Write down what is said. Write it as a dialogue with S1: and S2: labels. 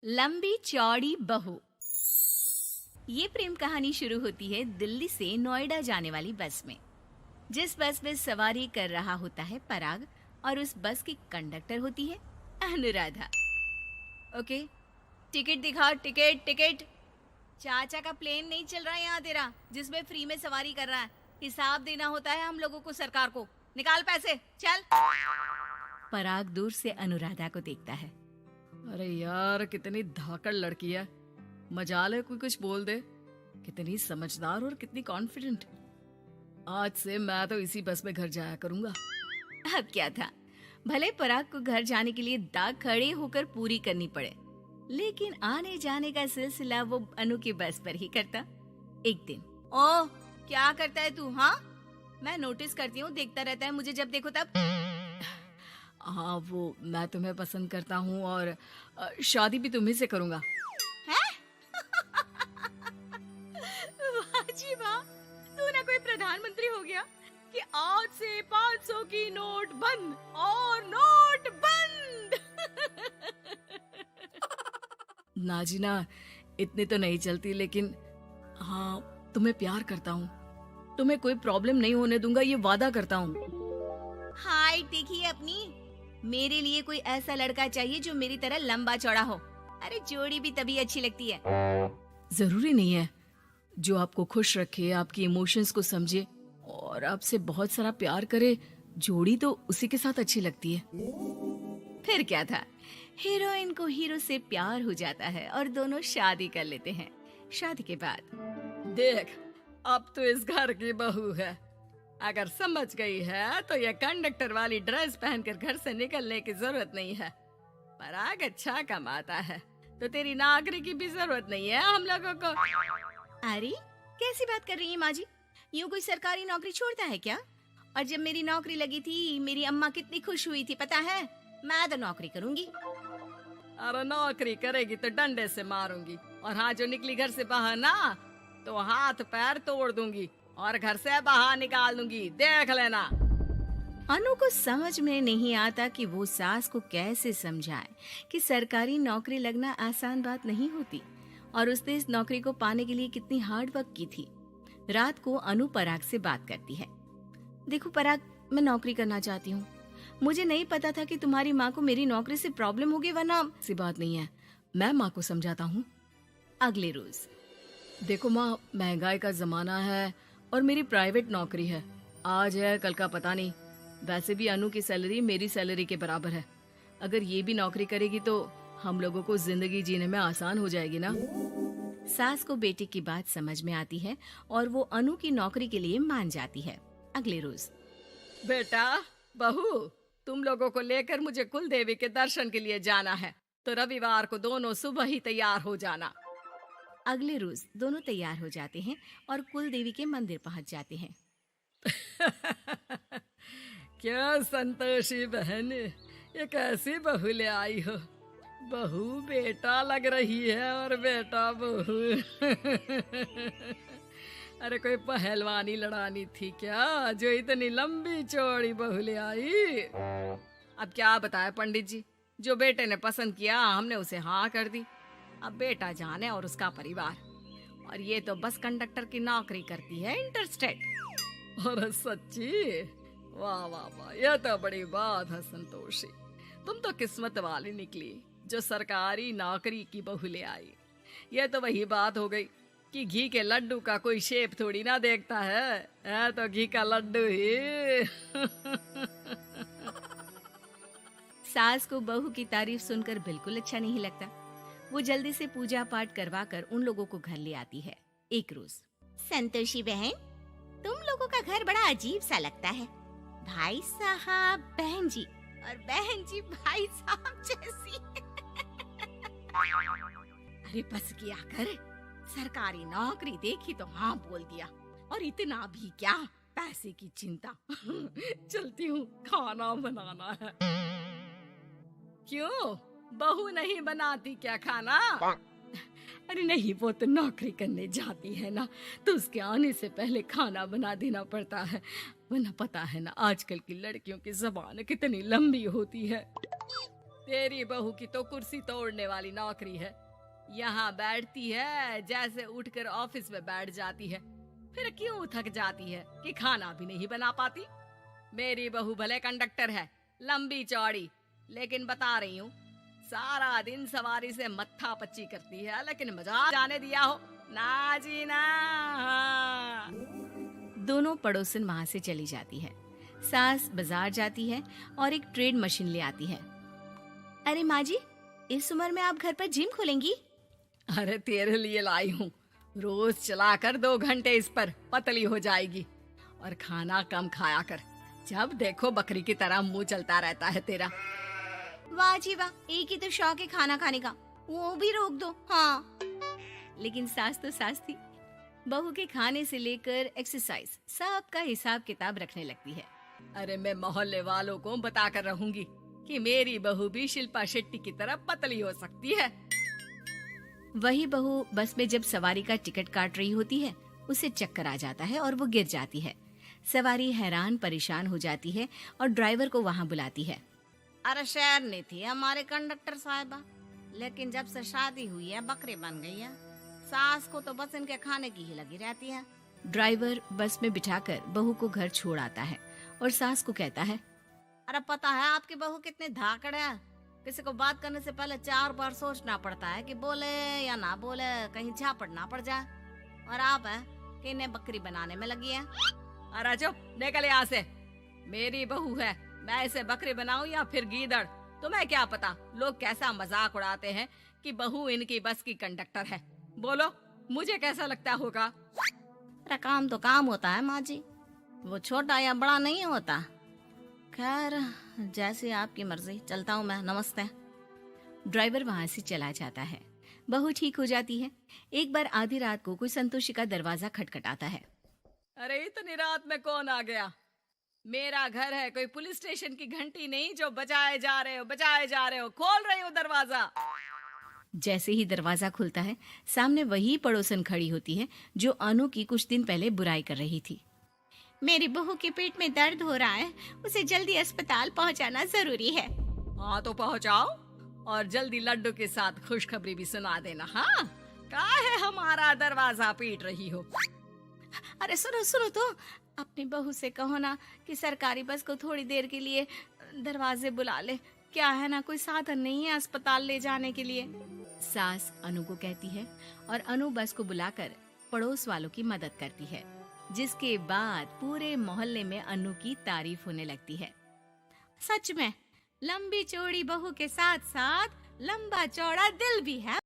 S1: लंबी चौड़ी बहू। ये प्रेम कहानी शुरू होती है दिल्ली से नोएडा जाने वाली बस में। जिस बस में सवारी कर रहा होता है पराग और उस बस की कंडक्टर होती है अनुराधा। ओके, टिकट दिखाओ, टिकट टिकट। चाचा का प्लेन नहीं चल रहा है यहाँ तेरा, जिसमें फ्री में सवारी कर रहा है। हिसाब देना होता है हम लोगों को सरकार को। निकाल पैसे, चल। पराग दूर से अनुराधा को देखता है।
S2: अरे यार, कितनी धाकड़ लड़की है। मजाल है कोई कुछ बोल दे। कितनी समझदार और कितनी कॉन्फिडेंट। आज से मैं तो इसी बस में घर जाया करूंगा।
S1: अब क्या था, भले पराग को घर जाने के लिए दाग खड़े होकर पूरी करनी पड़े, लेकिन आने जाने का सिलसिला वो अनु की बस पर ही करता। एक दिन, ओह क्या करता है तू? हाँ, मैं नोटिस करती हूँ, देखता रहता है मुझे जब देखो तब।
S2: हाँ, वो मैं तुम्हें पसंद करता हूँ और शादी भी तुम्ही से करूंगा।
S1: हैं? वाह जी वाह, तू ना कोई प्रधानमंत्री हो गया कि आज से 500 की नोट बंद और नोट बंद।
S2: ना जी ना, इतनी तो नहीं चलती, लेकिन हाँ, तुम्हें प्यार करता हूँ। तुम्हें कोई प्रॉब्लम नहीं होने दूंगा, ये वादा करता हूँ।
S1: हाइट देखिए अपनी। मेरे लिए कोई ऐसा लड़का चाहिए जो मेरी तरह लंबा चौड़ा हो। अरे जोड़ी भी तभी अच्छी लगती है।
S2: जरूरी नहीं है, जो आपको खुश रखे, आपकी इमोशंस को समझे और आपसे बहुत सारा प्यार करे, जोड़ी तो उसी के साथ अच्छी लगती है।
S1: फिर क्या था, हीरोइन को हीरो से प्यार हो जाता है और दोनों शादी कर लेते हैं। शादी के बाद
S2: देख, अब तो इस घर की बहू है। अगर समझ गई है तो ये कंडक्टर वाली ड्रेस पहनकर घर से निकलने की जरूरत नहीं है। पराग अच्छा कमाता है तो तेरी नौकरी की भी जरूरत नहीं है हम लोगों को।
S1: अरे कैसी बात कर रही है माँ जी? यूँ कोई सरकारी नौकरी छोड़ता है क्या? और जब मेरी नौकरी लगी थी, मेरी अम्मा कितनी खुश हुई थी पता है? मैं तो नौकरी करूंगी।
S2: अरे नौकरी करेगी तो डंडे से मारूंगी, और हाँ, जो निकली घर से बाहर ना तो हाथ पैर तोड़ दूंगी और घर से बाहर निकाल दूंगी, देख लेना।
S1: अनु को समझ में नहीं आता कि वो सास को कैसे समझाए कि सरकारी नौकरी लगना आसान बात नहीं होती और उसने इस नौकरी को पाने के लिए कितनी हार्ड वर्क की थी। रात को अनु पराग से बात करती है। देखो पराग, मैं नौकरी करना चाहती हूँ। मुझे नहीं पता था कि तुम्हारी माँ को मेरी नौकरी से प्रॉब्लम होगी, वरना।
S2: ऐसी बात नहीं है, मैं माँ को समझाता हूँ।
S1: अगले रोज,
S2: देखो माँ, महंगाई का जमाना है और मेरी प्राइवेट नौकरी है। आज है कल का पता नहीं। वैसे भी अनु की सैलरी मेरी सैलरी के बराबर है। अगर ये भी नौकरी करेगी तो हम लोगों को जिंदगी जीने में आसान हो जाएगी ना।
S1: सास को बेटी की बात समझ में आती है और वो अनु की नौकरी के लिए मान जाती है। अगले रोज,
S2: बेटा बहू, तुम लोगों को लेकर मुझे कुल देवी के दर्शन के लिए जाना है, तो रविवार को दोनों सुबह ही तैयार हो जाना।
S1: अगले रोज दोनों तैयार हो जाते हैं और कुल देवी के मंदिर पहुंच जाते हैं।
S2: क्या संतोषी बहन, ये कैसी बहू ले आई हो। बहू बेटा लग रही है और बेटा बहू। अरे कोई पहलवानी लड़ानी थी क्या, जो इतनी लंबी चौड़ी बहू ले आई? अब क्या बताए पंडित जी, जो बेटे ने पसंद किया हमने उसे हाँ कर दी। अब बेटा जाने और उसका परिवार। और ये तो बस कंडक्टर की नौकरी करती है, इंटरस्टेट। और सच्ची, वाह वाह वाह, यह तो बड़ी बात है संतोषी। तुम तो किस्मत वाली निकली जो सरकारी नौकरी की बहू ले आई। यह तो वही बात हो गई कि घी के लड्डू का कोई शेप थोड़ी ना देखता है तो घी का लड्डू ही।
S1: सास को बहू की तारीफ सुनकर बिल्कुल अच्छा नहीं लगता। वो जल्दी से पूजा पाठ करवा कर उन लोगों को घर ले आती है। एक रोज, संतोषी बहन, तुम लोगों का घर बड़ा अजीब सा लगता है। भाई साहब बहन जी और बहन जी भाई साहब जैसी। अरे बस किया कर, सरकारी नौकरी देखी तो हाँ बोल दिया, और इतना भी क्या, पैसे की चिंता।
S2: चलती हूँ, खाना बनाना है। क्यों, बहू नहीं बनाती क्या खाना? अरे नहीं, वो तो नौकरी करने जाती है ना, तो उसके आने से पहले खाना बना देना पड़ता है। वरना पता है ना, आजकल की लड़कियों की जबान कितनी लंबी होती है। तेरी बहू की तो कुर्सी तोड़ने वाली नौकरी है। यहाँ बैठती है जैसे उठकर ऑफिस में बैठ जाती है, फिर क्यों थक जाती है कि खाना भी नहीं बना पाती। मेरी बहू भले कंडक्टर है, लंबी चौड़ी, लेकिन बता रही हूँ, सारा दिन सवारी से मत्था पच्ची करती है, लेकिन मजा जाने दिया हो ना जी ना।
S1: दोनों पड़ोसन वहां से चली जाती है। सास बाजार जाती है और एक ट्रेड मशीन ले आती है। अरे माँ जी, इस उम्र में आप घर पर जिम खोलेंगी?
S2: अरे तेरे लिए लाई हूँ, रोज चलाकर 2 घंटे इस पर, पतली हो जाएगी। और खाना कम खाया कर, जब देखो बकरी की तरह मुंह चलता रहता है तेरा।
S1: वाह जी वाह, एक ही तो शौक है खाना खाने का, वो भी रोक दो। हाँ, लेकिन सास तो सास थी। बहू के खाने से लेकर एक्सरसाइज सबका हिसाब किताब रखने लगती है।
S2: अरे मैं मोहल्ले वालों को बताकर रहूंगी कि मेरी बहू भी शिल्पा शेट्टी की तरह पतली हो सकती है।
S1: वही बहू बस में जब सवारी का टिकट काट रही होती है, उसे चक्कर आ जाता है और वो गिर जाती है। सवारी हैरान परेशान हो जाती है और ड्राइवर को वहाँ बुलाती है।
S3: अरे शहर नहीं थी हमारे कंडक्टर साहिबा, लेकिन जब से शादी हुई है बकरी बन गई है। सास को तो बस इनके खाने की ही लगी रहती है।
S1: ड्राइवर बस में बिठाकर बहू को घर छोड़ आता है और सास को कहता है,
S3: अरे पता है आपकी बहू कितनी धाकड़ है, किसी को बात करने से पहले 4 बार सोचना पड़ता है कि बोले या ना बोले, कहीं झापड़ ना पड़ जाए। और आप है कि इन्हें बकरी बनाने में लगी है।
S2: अरे चुप, निकल यहाँ से। मेरी बहू है, मैं इसे बकरी बनाऊं या फिर गीदड़, तुम्हें क्या पता लोग कैसा मजाक उड़ाते हैं कि बहू इनकी बस की कंडक्टर है। बोलो, मुझे कैसा लगता होगा?
S3: अरे काम तो काम होता है माँ जी, वो छोटा या बड़ा नहीं होता। खैर जैसे आपकी मर्जी, चलता हूँ मैं, नमस्ते।
S1: ड्राइवर वहां से चला जाता है। बहू ठीक हो जाती है। एक बार आधी रात को कोई संतोषी का दरवाजा खटखटाता है।
S2: अरे इतनी रात में कौन आ गया? मेरा घर है, कोई पुलिस स्टेशन की घंटी नहीं जो बजाए जा रहे हो। खोल रही हो दरवाजा।
S1: जैसे ही दरवाजा खुलता है, सामने वही पड़ोसन खड़ी होती है जो अनु की कुछ दिन पहले बुराई कर रही थी। मेरी बहू के पेट में दर्द हो रहा है, उसे जल्दी अस्पताल पहुंचाना जरूरी है।
S2: हाँ तो पहुँचाओ, और जल्दी लड्डू के साथ खुशखबरी भी सुना देना। हाँ, काहे हमारा दरवाजा पीट रही हो?
S1: अरे सुनो सुनो तो, अपनी बहू से कहो ना कि सरकारी बस को थोड़ी देर के लिए दरवाजे बुला ले। क्या है ना, कोई साधन नहीं है अस्पताल ले जाने के लिए। सास अनु को कहती है और अनु बस को बुलाकर पड़ोस वालों की मदद करती है, जिसके बाद पूरे मोहल्ले में अनु की तारीफ होने लगती है। सच में लंबी चौड़ी बहू के साथ साथ लंबा चौड़ा दिल भी है।